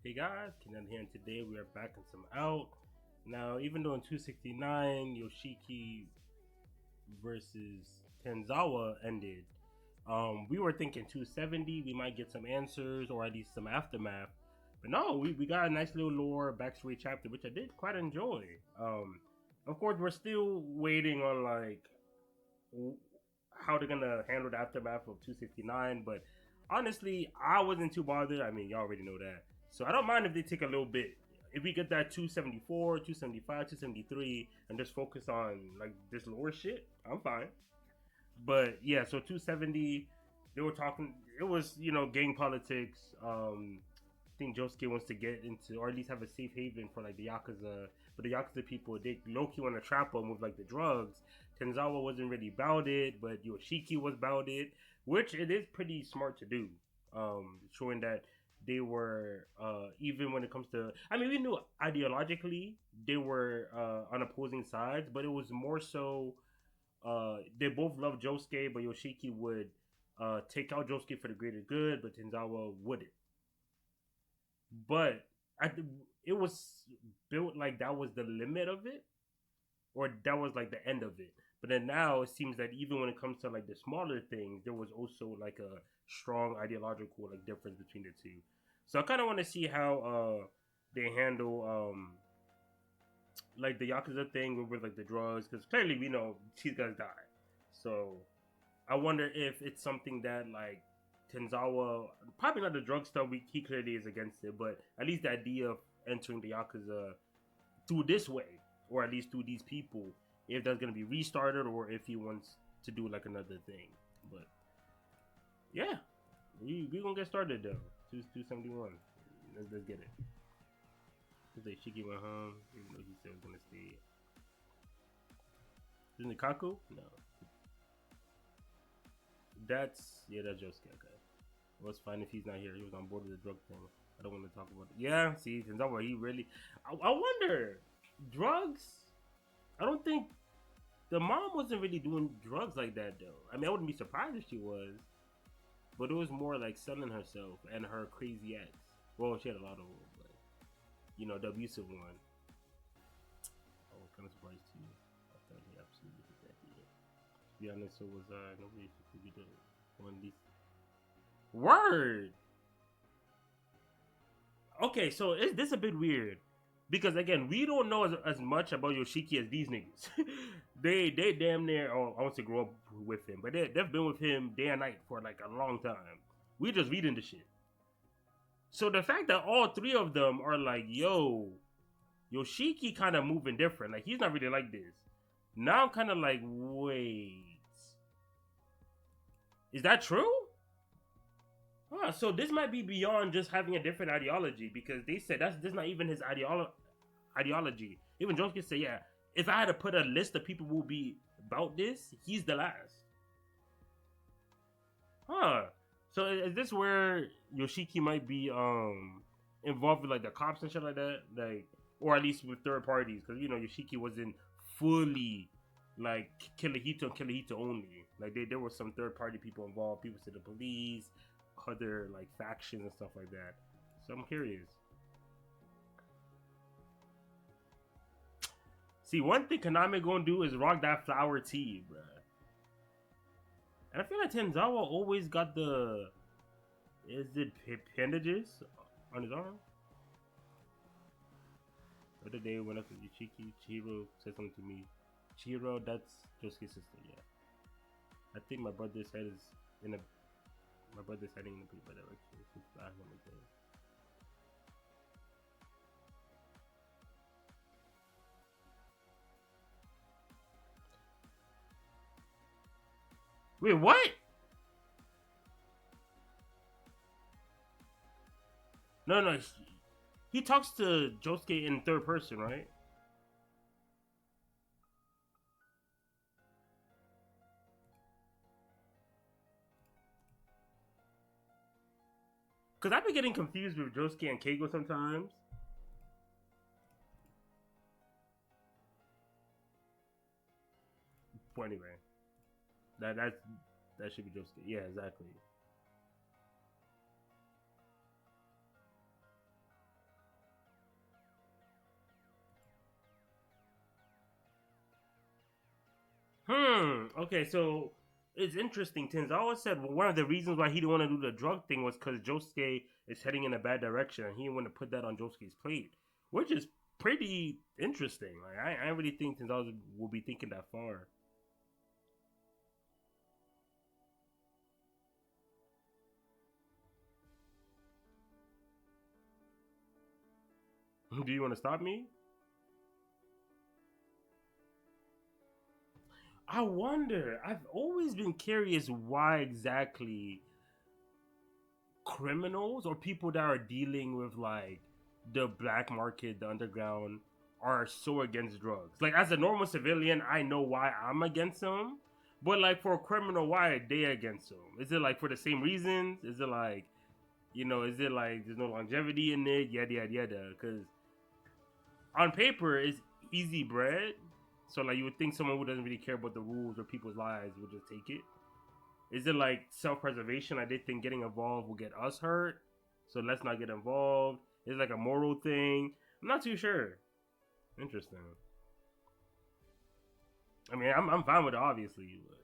Hey guys, Kenan here, and today we are back in some out. Now, even though in 269 Yoshiki versus Tenzawa ended, we were thinking 270 we might get some answers or at least some aftermath. But no, we got a nice little lore backstory chapter, which I did quite enjoy. Of course, we're still waiting on how they're gonna handle the aftermath of 269. But honestly, I wasn't too bothered. I mean, y'all already know that, so I don't mind if they take a little bit. If we get that 274, 275, 273, and just focus on like this lower shit, I'm fine. But yeah, so 270, they were talking. It was gang politics. I think Josuke wants to get into, or at least have a safe haven for like the Yakuza. But the Yakuza people, they Loki want to trap him with like the drugs. Tenzawa wasn't really about it, but Yoshiki was about it, which it is pretty smart to do. Showing that they were, even when it comes to, I mean, we knew ideologically they were on opposing sides, but it was more so they both loved Josuke, but Yoshiki would take out Josuke for the greater good, but Tenzawa wouldn't. But I, it was built like that was the limit of it, or that was like the end of it. But then now it seems that even when it comes to like the smaller things, there was also like a strong ideological like difference between the two. So I kind of want to see how they handle like the yakuza thing with like the drugs, because clearly we know these guys die. So I wonder if it's something that like Tenzawa, probably not the drug stuff. He clearly is against it, but at least the idea of entering the yakuza through this way, or at least through these people, if that's gonna be restarted or if he wants to do like another thing. But yeah, we gonna get started though. 271. Let's get it. Cause they Shiki went home, even though he said he was gonna stay. Isn't it Kaku? No. That's Josuke. Okay. Well, it's fine if he's not here. He was on board with the drug thing. I don't want to talk about it. Yeah, see, since he really. I wonder, drugs. I don't think the mom wasn't really doing drugs like that though. I mean, I wouldn't be surprised if she was, but it was more like selling herself and her crazy ex. Well, she had a lot of them, but the abusive one. I was kind of surprised too. I thought he absolutely did that. Yeah. To be honest, so was nobody could be the one of these. Word. Okay, so this a bit weird because again, we don't know as much about Yoshiki as these niggas. they damn near, oh, I want to grow up with him, but they've been with him day and night for like a long time. We just reading the shit. So the fact that all three of them are like, yo, Yoshiki kind of moving different. Like he's not really like this. Now I'm kind of like, wait, is that true? So this might be beyond just having a different ideology, because they said that's not even his ideology. Even Josuke said, yeah, if I had to put a list of people who will be about this, he's the last. Huh. So is this where Yoshiki might be involved with like the cops and shit like that? Like, or at least with third parties, because Yoshiki wasn't fully like Kirihito and Kirihito only. Like there were some third party people involved, people to the police, other like factions and stuff like that. So I'm curious. See, one thing Konami gonna do is rock that flower tea, bruh. And I feel like Tenzawa always got the, is it appendages on his arm? The other day when I was Ichiki, Chihiro said something to me. Chihiro, that's Josuke's sister, yeah. I think my brother's head is in a, my brother's heading in a pretty bad direction. Since I him again. Wait, what? No, no, he talks to Josuke in third person, right? Because I've been getting confused with Josuke and Keigo sometimes. Well, anyway, that should be Josuke. Yeah, exactly. Okay, so it's interesting. Tins always said one of the reasons why he didn't want to do the drug thing was because Josuke is heading in a bad direction, and he didn't want to put that on Josuke's plate, which is pretty interesting. Like I really think Tins always will be thinking that far. Do you want to stop me? I wonder. I've always been curious why exactly criminals or people that are dealing with like the black market, the underground, are so against drugs. Like as a normal civilian, I know why I'm against them, but like for a criminal, why are they against them? Is it like for the same reasons? Is it like is it like there's no longevity in it? Yada yada yada. Because on paper, it's easy bread. So like you would think someone who doesn't really care about the rules or people's lives would just take it. Is it like self preservation? I did think getting involved will get us hurt, so let's not get involved. Is it like a moral thing? I'm not too sure. Interesting. I mean, I'm fine with it, obviously. But...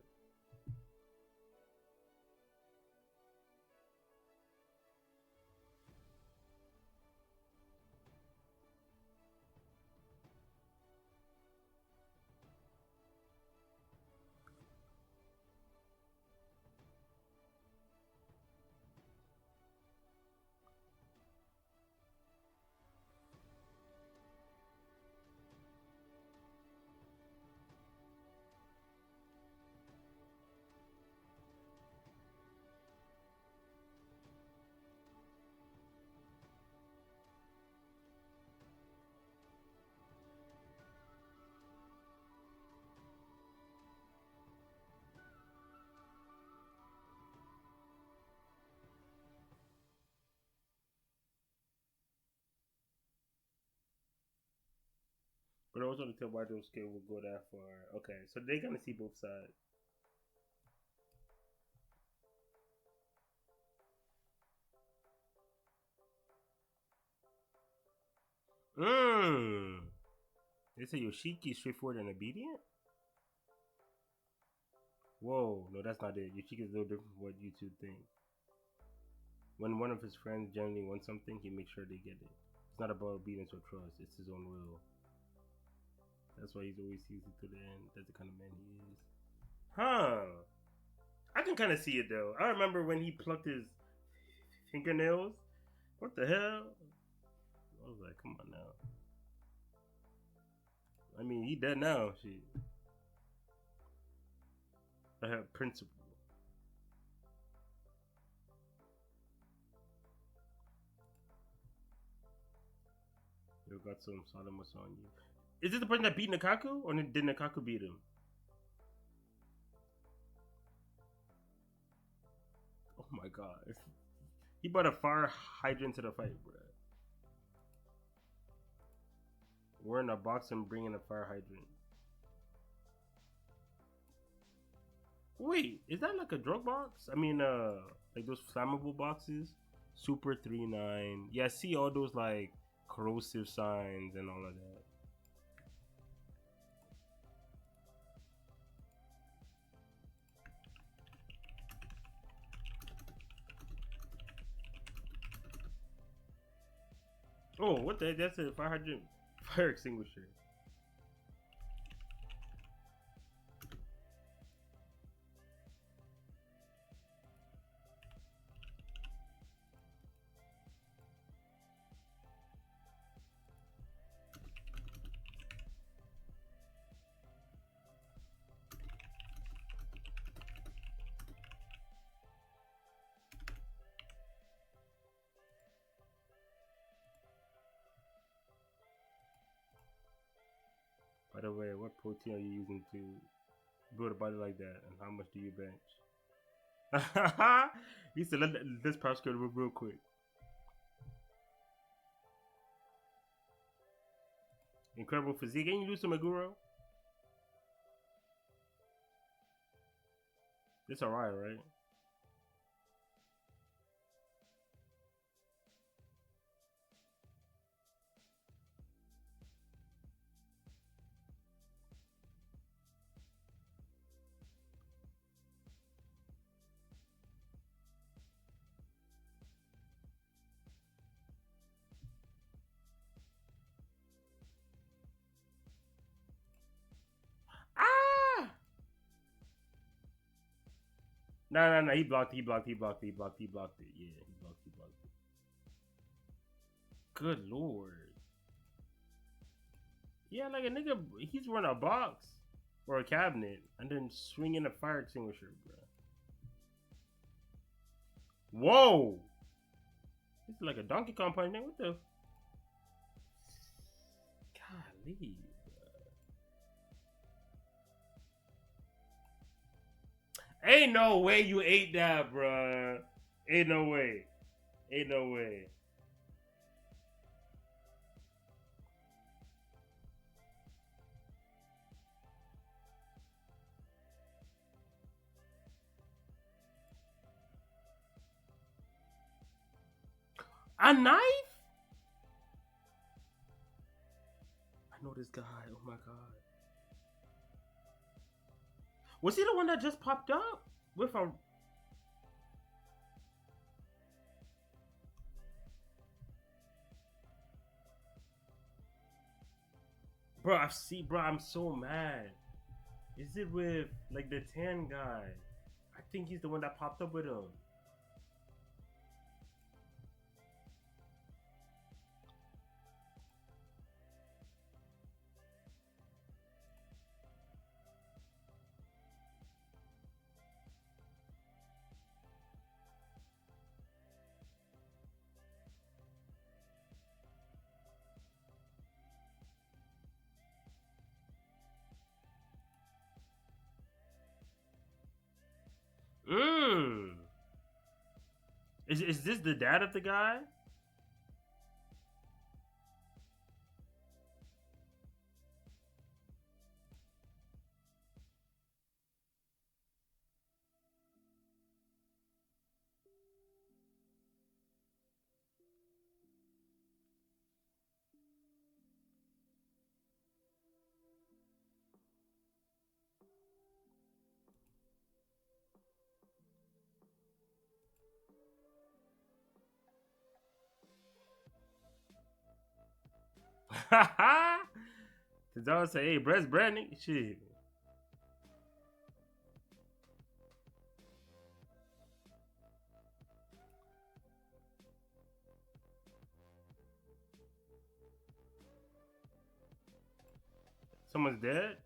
But I was on the tell why those kids will go that far. Okay, so they gonna see both sides. Mmm. They say Yoshiki is straightforward and obedient? Whoa, no, that's not it. Yoshiki is a little different from what you two think. When one of his friends generally wants something, he makes sure they get it. It's not about obedience or trust, it's his own will. That's why he's always sees it to the end. That's the kind of man he is. Huh. I can kind of see it though. I remember when he plucked his fingernails. What the hell? I was like, come on now. I mean, he dead now. Shit. I have principle. You got some Sadamas on you. Is this the person that beat Nakaku, or did Nakaku beat him? Oh my god. He brought a fire hydrant to the fight, bro. We're in a box and bringing a fire hydrant. Wait, is that like a drug box? I mean, like those flammable boxes? Super 3-9. Yeah, I see all those like corrosive signs and all of that. Oh, what the? That's a fire hydrant, fire extinguisher. By the way, what protein are you using to build a body like that, and how much do you bench? He said, "Let this pass go real quick." Incredible physique. Ain't you lose to Meguro? It's alright, right? No, no, no. He blocked it. He blocked it. He blocked it. He blocked it. He blocked it. Yeah, he blocked it. He blocked it. Good lord. Yeah, like a nigga, he's running a box or a cabinet and then swinging a fire extinguisher, bro. Whoa! This is like a Donkey Kong punch, nigga. What the? Golly. Ain't no way you ate that, bruh. Ain't no way. Ain't no way. A knife? I know this guy. Oh my god. Was he the one that just popped up? With a. Bro, I see, bro. I'm so mad. Is it with like the tan guy? I think he's the one that popped up with him. Mmm. Is this the dad of the guy? The dog say, "Hey, breast branding, shit." Someone's dead.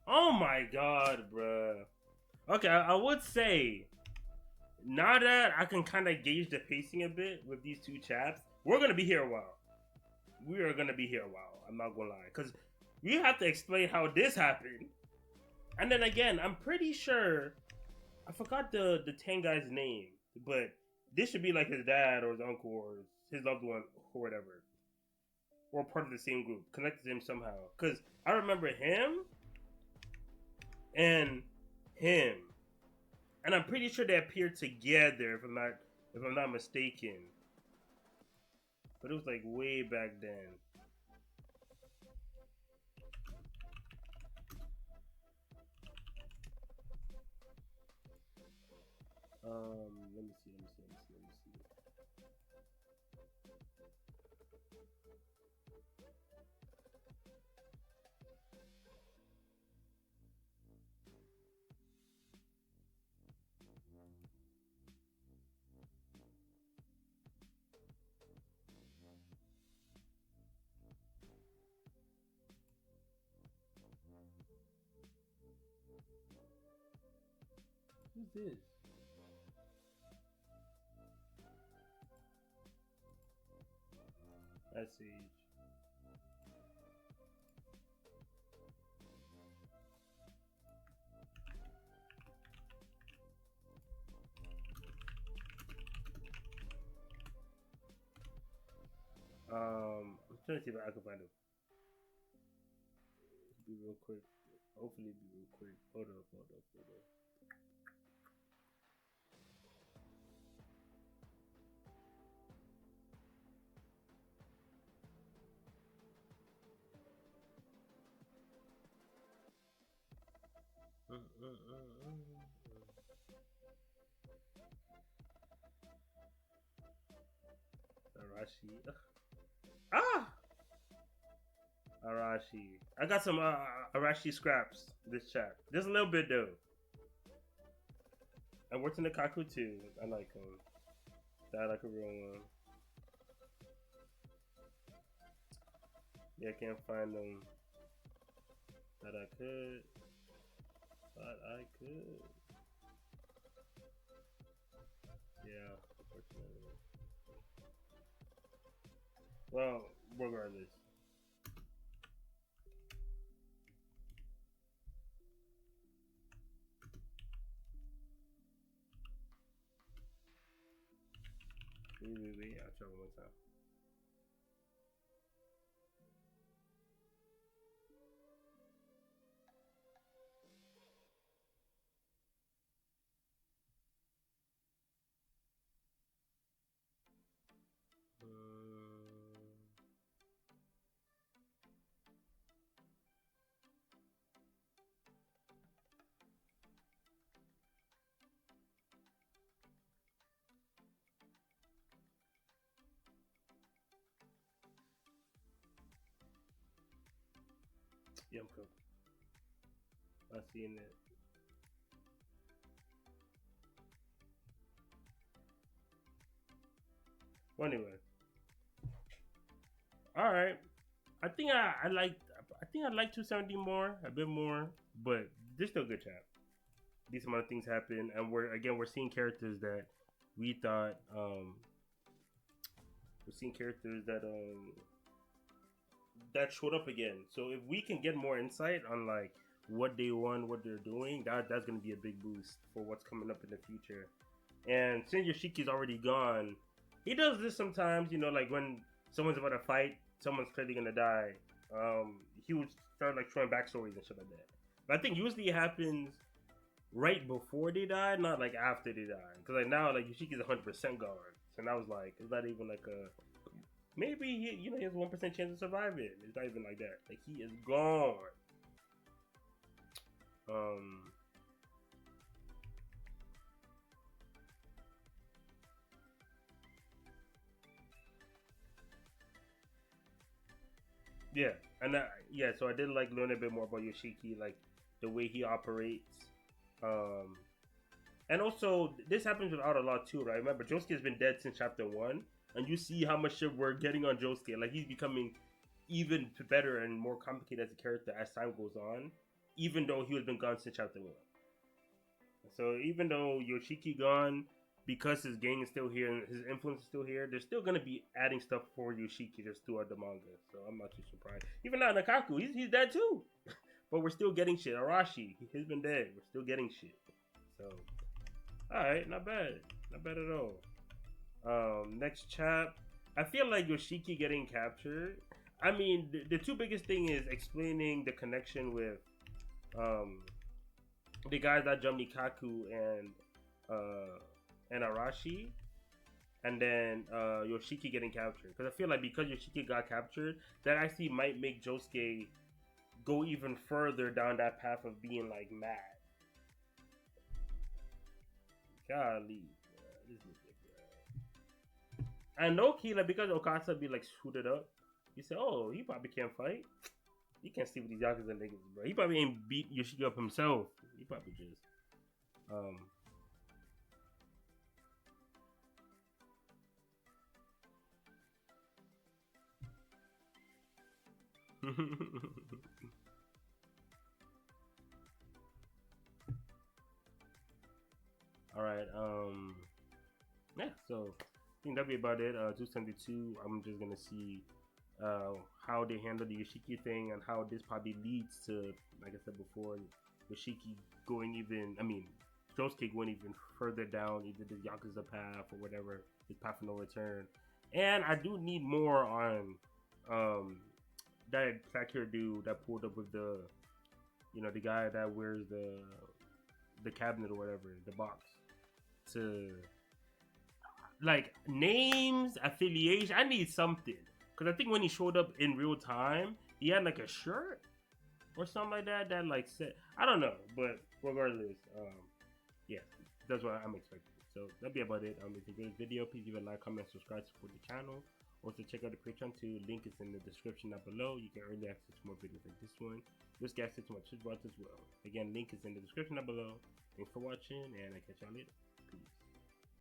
Oh my god, bruh. Okay, I would say now that I can kind of gauge the pacing a bit with these two chaps, we're gonna be here a while. We are gonna be here a while. I'm not gonna lie, because we have to explain how this happened, and then again, I'm pretty sure I forgot the ten guy's name, but this should be like his dad or his uncle or his loved one or whatever, or part of the same group, connected to him somehow. Because I remember him and him, and I'm pretty sure they appeared together if I'm not mistaken. But it was like way back then. Let me see. Let me see. Let me see. Let me see. Who's this? That's Sage. I'm trying to see if I can find him. Be real quick. Hopefully, be real quick. Hold up, hold up, hold up. Arashi. Ah! Arashi. I got some Arashi scraps this chat. Just a little bit though. And what's in the Kaku too? I like him. That like a real one. Yeah, I can't find them. That I could. But I could. Yeah, unfortunately. Well, regardless. Wait. I'll try one more time. Yeah, I'm cool. I seen it. Well, anyway, all right. I like. I think I like 270 more, a bit more, but there's still a good chat. These amount of things happen, and we're seeing characters that we thought we're seeing characters that showed up again. So if we can get more insight on like what they want, what they're doing, that's gonna be a big boost for what's coming up in the future. And since Yoshiki's already gone, he does this sometimes. You know, like when someone's about to fight, someone's clearly gonna die. He would start like showing backstories and shit like that. But I think usually it happens right before they die, not like after they die. Because like now, like Yoshiki's 100% gone, so now it's like it's not even like a maybe he has 1% chance of surviving. It's not even like that. Like he is gone. Um, yeah, and so I did like learn a bit more about Yoshiki, like the way he operates. Um, and also this happens with Art a lot too, right? Remember, Josuke has been dead since chapter one, and you see how much shit we're getting on Josuke. Like he's becoming even better and more complicated as a character as time goes on, even though he has been gone since chapter one. So even though Yoshiki gone, because his gang is still here and his influence is still here, they're still gonna be adding stuff for Yoshiki just throughout the manga. So I'm not too surprised. Even now Nakaku, he's dead too. But we're still getting shit. Arashi, he's been dead. We're still getting shit. So alright, not bad. Not bad at all. Next chap. I feel like Yoshiki getting captured. I mean, the two biggest thing is explaining the connection with um the guys that jumped Nikaku and Arashi, and then Yoshiki getting captured. Because I feel like because Yoshiki got captured, that actually might make Josuke go even further down that path of being like mad. Golly, this is and low key, like because Okasa be like suited up, you say, oh, he probably can't fight. He can't sleep with these Yakuza niggas, bro. He probably ain't beat Yoshiki up himself. He probably just um all right. Yeah. So I think that'd be about it. 272. I'm just gonna see how they handle the Yoshiki thing and how this probably leads to, like I said before, Yoshiki going even. I mean, Josuke going even further down either the Yakuza path or whatever, his path of no return. And I do need more on um that black hair dude that pulled up with the guy that wears the cabinet or whatever, the box, to like names, affiliation. I need something because I think when he showed up in real time, he had like a shirt or something like that that like said I don't know, but regardless, yeah, that's what I'm expecting. So that'll be about it. If you enjoyed this video, please give a like, comment, subscribe, support the channel. Also check out the Patreon too. Link is in the description down below. You can early access to more videos like this one. Just get access to my Twitch bots as well. Again, link is in the description down below. Thanks for watching, and I'll catch y'all later.